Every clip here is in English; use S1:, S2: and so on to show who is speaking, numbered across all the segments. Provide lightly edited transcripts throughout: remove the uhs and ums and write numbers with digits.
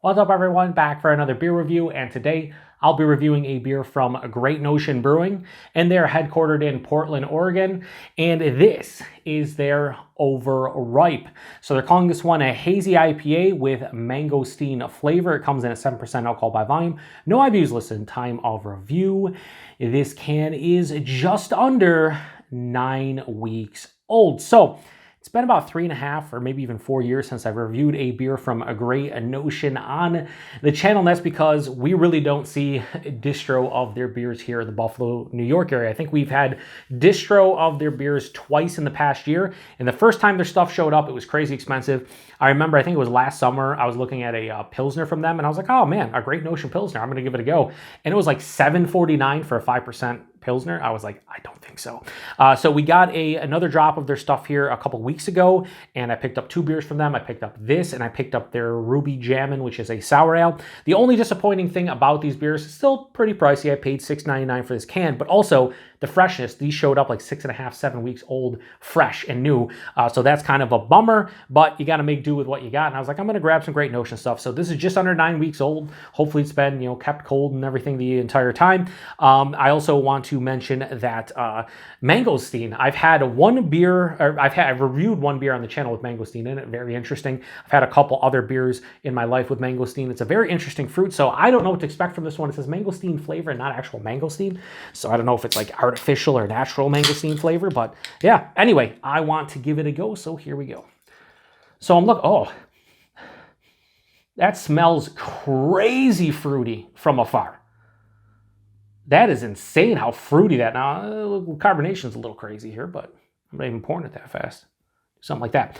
S1: What's up, everyone? Back for another beer review, and today I'll be reviewing a beer from Great Notion Brewing, and they're headquartered in Portland, Oregon, and this is their Overripe. So they're calling this one a Hazy IPA with Mangosteen flavor. It comes in at 7% alcohol by volume. No IBUs listed. Time of review. This can is just under 9 weeks old. So it's been about 3.5 or maybe even 4 years since I've reviewed a beer from a Great Notion on the channel, and that's because we really don't see distro of their beers here in the Buffalo, New York area. I think we've had distro of their beers twice in the past year, and the first time their stuff showed up, it was crazy expensive. I remember, I think it was last summer, I was looking at a Pilsner from them, and I was like, oh man, a Great Notion Pilsner, I'm gonna give it a go. And it was like $7.49 for a 5% Pilsner. I was like, I don't think so. So we got another drop of their stuff here a couple weeks ago, and I picked up 2 beers from them. I picked up this, and I picked up their Ruby Jammin', which is a sour ale. The only disappointing thing about these beers is still pretty pricey. I paid $6.99 for this can, but also the freshness. These showed up like 6.5, 7 weeks old, fresh and new. So that's kind of a bummer, but you got to make do with what you got. And I was like, I'm going to grab some Great Notion stuff. So this is just under 9 weeks old. Hopefully it's been, kept cold and everything the entire time. I also want to mention that Mangosteen, I've had one beer, or I've reviewed one beer on the channel with Mangosteen in it. Very interesting. I've had a couple other beers in my life with Mangosteen. It's a very interesting fruit. So I don't know what to expect from this one. It says Mangosteen flavor and not actual mangosteen. So I don't know if it's like artificial or natural mangosteen flavor, but yeah. Anyway, I want to give it a go. So here we go. So I'm looking, oh, that smells crazy fruity from afar. That is insane how fruity that, now carbonation's a little crazy here, but I'm not even pouring it that fast. Something like that.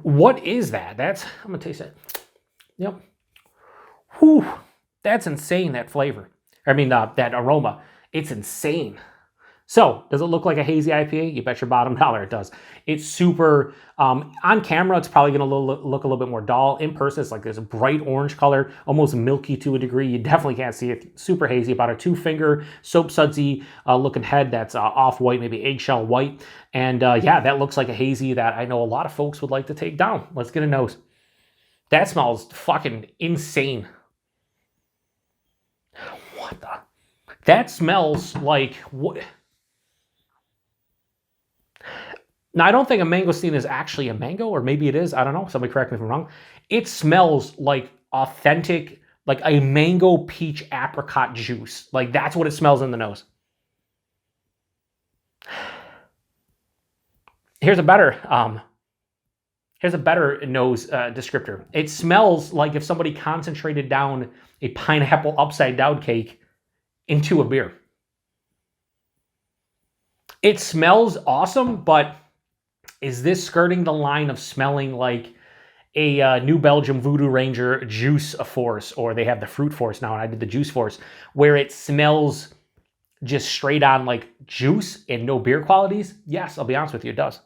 S1: What is that? I'm gonna taste it. Yep. Whew, that's insane, that flavor. I mean, that aroma, it's insane. So, does it look like a hazy IPA? You bet your bottom dollar it does. It's super, on camera, it's probably gonna look a little bit more dull. In person, it's like this bright orange color, almost milky to a degree. You definitely can't see it. Super hazy, about a 2-finger soap sudsy looking head that's off-white, maybe eggshell white. And yeah, that looks like a hazy that I know a lot of folks would like to take down. Let's get a nose. That smells fucking insane. What the? That smells like what? Now, I don't think a mangosteen is actually a mango, or maybe it is. I don't know. Somebody correct me if I'm wrong. It smells like authentic, like a mango peach apricot juice. Like that's what it smells in the nose. Here's a better nose descriptor. It smells like if somebody concentrated down a pineapple upside down cake into a beer. It smells awesome, but is this skirting the line of smelling like a New Belgium Voodoo Ranger juice force, or they have the fruit force now, and I did the juice force, where it smells just straight on like juice and no beer qualities? Yes, I'll be honest with you, it does.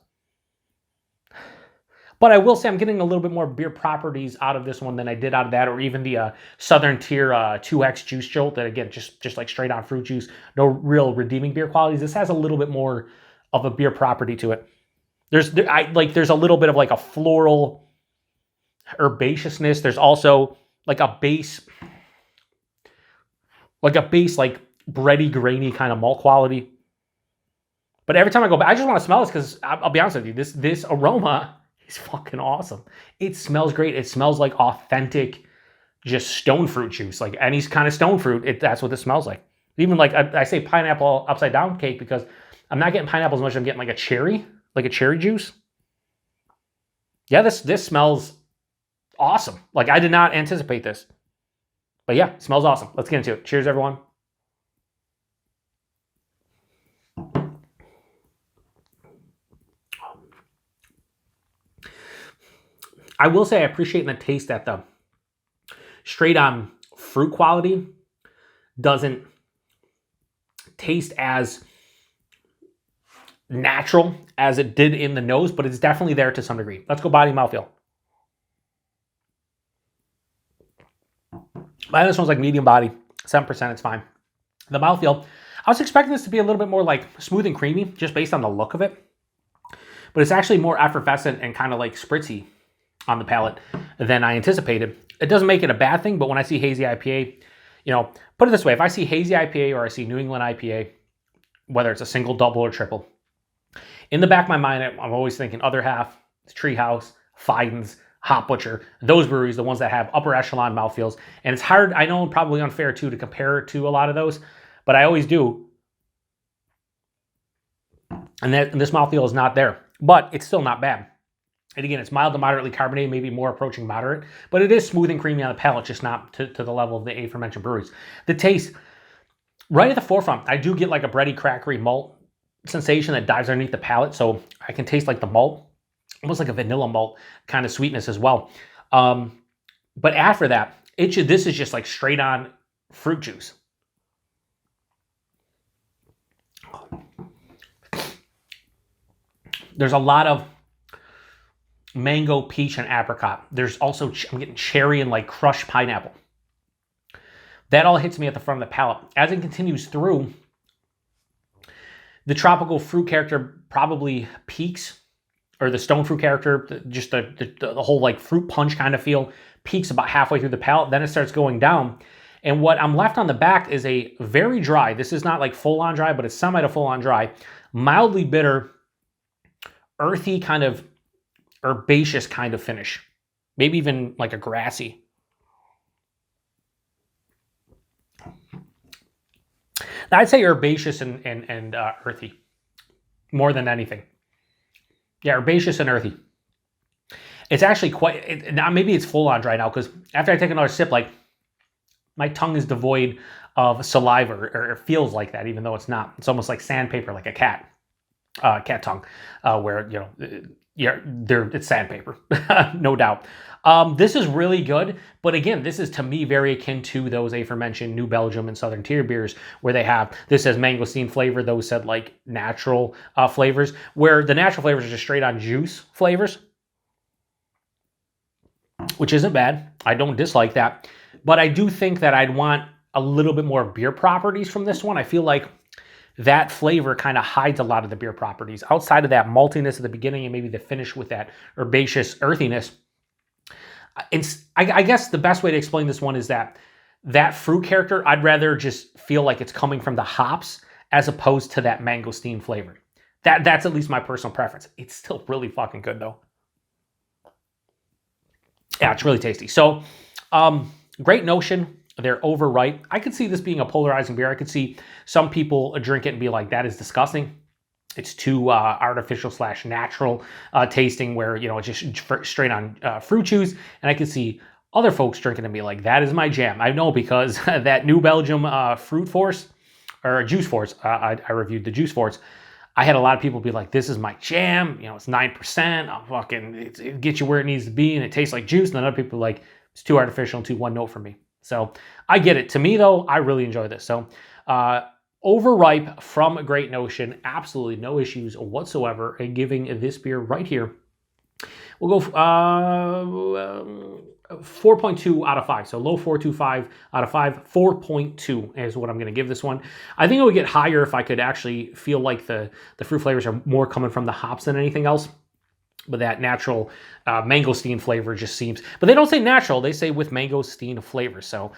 S1: But I will say I'm getting a little bit more beer properties out of this one than I did out of that, or even the Southern Tier 2X Juice Jolt, that again, just like straight on fruit juice, no real redeeming beer qualities. This has a little bit more of a beer property to it. There's a little bit of like a floral herbaceousness. There's also like a base like bready, grainy kind of malt quality. But every time I go back, I just want to smell this because I'll be honest with you, this aroma is fucking awesome. It smells great. It smells like authentic, just stone fruit juice, like any kind of stone fruit. That's what this smells like. Even like I say pineapple upside down cake because I'm not getting pineapple as much as I'm getting like a cherry juice. Yeah, this smells awesome. Like I did not anticipate this. But yeah, it smells awesome. Let's get into it. Cheers, everyone. I will say I appreciate the taste that the straight on fruit quality doesn't taste as natural as it did in the nose, but it's definitely there to some degree. Let's go body mouthfeel. This one's like medium body, 7%, it's fine. The mouthfeel, I was expecting this to be a little bit more like smooth and creamy, just based on the look of it. But it's actually more effervescent and kind of like spritzy on the palate than I anticipated. It doesn't make it a bad thing, but when I see Hazy IPA, you know, put it this way, if I see Hazy IPA or I see New England IPA, whether it's a single, double, or triple, in the back of my mind, I'm always thinking other half, Treehouse, Fidens, Hop Butcher, those breweries, the ones that have upper echelon mouthfeels. And it's hard, I know, probably unfair too, to compare it to a lot of those, but I always do. And this mouthfeel is not there, but it's still not bad. And again, it's mild to moderately carbonated, maybe more approaching moderate, but it is smooth and creamy on the palate, just not to the level of the aforementioned breweries. The taste, right at the forefront, I do get like a bready, crackery malt sensation that dives underneath the palate, so I can taste like the malt, almost like a vanilla malt kind of sweetness as well. But after that, this is just like straight on fruit juice. There's a lot of mango, peach, and apricot. There's also, I'm getting cherry and like crushed pineapple. That all hits me at the front of the palate. As it continues through, the tropical fruit character probably peaks, or the stone fruit character, just the whole like fruit punch kind of feel, peaks about halfway through the palate. Then it starts going down. And what I'm left on the back is a very dry, this is not like full on dry, but it's semi to full on dry, mildly bitter, earthy kind of herbaceous kind of finish. Maybe even like a grassy. I'd say herbaceous and earthy more than anything. Yeah, herbaceous and earthy. It's actually quite, now maybe it's full on dry now, because after I take another sip, like my tongue is devoid of saliva, or it feels like that, even though it's not. It's almost like sandpaper, like a cat tongue, where, you know, yeah, it's sandpaper, no doubt. This is really good, but again, this is to me very akin to those aforementioned New Belgium and Southern Tier beers, where they have, this says mangosteen flavor, those said like natural flavors, where the natural flavors are just straight on juice flavors, which isn't bad. I don't dislike that, but I do think that I'd want a little bit more beer properties from this one. I feel like that flavor kind of hides a lot of the beer properties. Outside of that maltiness at the beginning and maybe the finish with that herbaceous earthiness, I guess the best way to explain this one is that fruit character, I'd rather just feel like it's coming from the hops as opposed to that mangosteen flavor. That's at least my personal preference. It's still really fucking good though. Yeah, it's really tasty. So, Great Notion. They're overripe. I could see this being a polarizing beer. I could see some people drink it and be like, that is disgusting. It's too artificial / natural tasting, where, you know, it's just straight on fruit juice. And I could see other folks drinking and be like, that is my jam. I know, because that New Belgium fruit force, or juice force, I reviewed the juice force. I had a lot of people be like, this is my jam. You know, it's 9%. I'm fucking, it gets you where it needs to be. And it tastes like juice. And then other people are like, it's too artificial and too one note for me. So I get it. To me, though, I really enjoy this. So overripe from Great Notion, absolutely no issues whatsoever in giving this beer right here. We'll go 4.2 out of 5. So low 4.25 out of 5. 4.2 is what I'm going to give this one. I think it would get higher if I could actually feel like the fruit flavors are more coming from the hops than anything else. But that natural mangosteen flavor just seems... But they don't say natural. They say with mangosteen flavor. So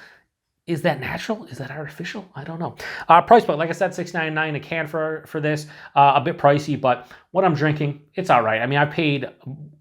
S1: is that natural? Is that artificial? I don't know. Price point, like I said, $6.99 a can for this. A bit pricey, but what I'm drinking, it's all right. I mean, I paid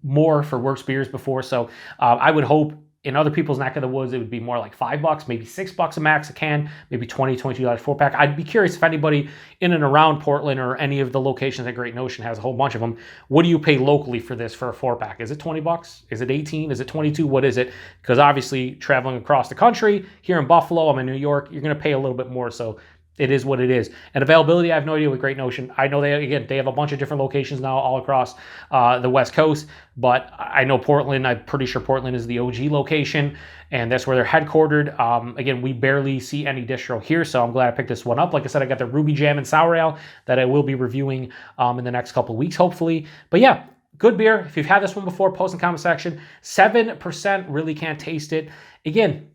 S1: more for works beers before, so I would hope in other people's neck of the woods, it would be more like $5, maybe $6 a max a can, maybe $20, $22 4 pack. I'd be curious if anybody in and around Portland or any of the locations at Great Notion has a whole bunch of them. What do you pay locally for this for a 4 pack? Is it $20? Is it 18? Is it 22? What is it? Because obviously traveling across the country, here in Buffalo, I'm in New York, you're going to pay a little bit more. So it is what it is. And availability, I have no idea with Great Notion. I know they have a bunch of different locations now all across the West Coast, but I know Portland, I'm pretty sure Portland is the OG location, and that's where they're headquartered. Again, we barely see any distro here, so I'm glad I picked this one up. Like I said, I got the Ruby Jam and Sour Ale that I will be reviewing in the next couple of weeks, hopefully. But yeah, good beer. If you've had this one before, post in the comment section. 7%, really can't taste it. Again,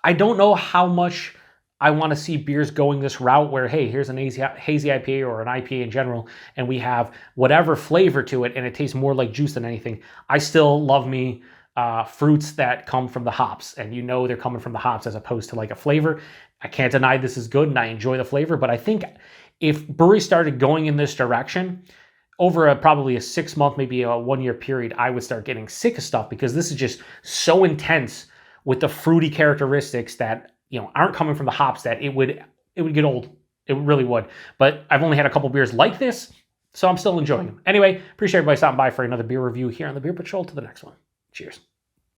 S1: I don't know how much I want to see beers going this route where, hey, here's an hazy IPA or an IPA in general, and we have whatever flavor to it, and it tastes more like juice than anything. I still love me fruits that come from the hops, and you know they're coming from the hops as opposed to like a flavor. I can't deny this is good and I enjoy the flavor, but I think if breweries started going in this direction over probably a 6-month, maybe a 1-year period, I would start getting sick of stuff because this is just so intense with the fruity characteristics that, you know, aren't coming from the hops that it would get old. It really would. But I've only had a couple beers like this, so I'm still enjoying them. Anyway, appreciate everybody stopping by for another beer review here on the Beer Patrol. To the next one. Cheers.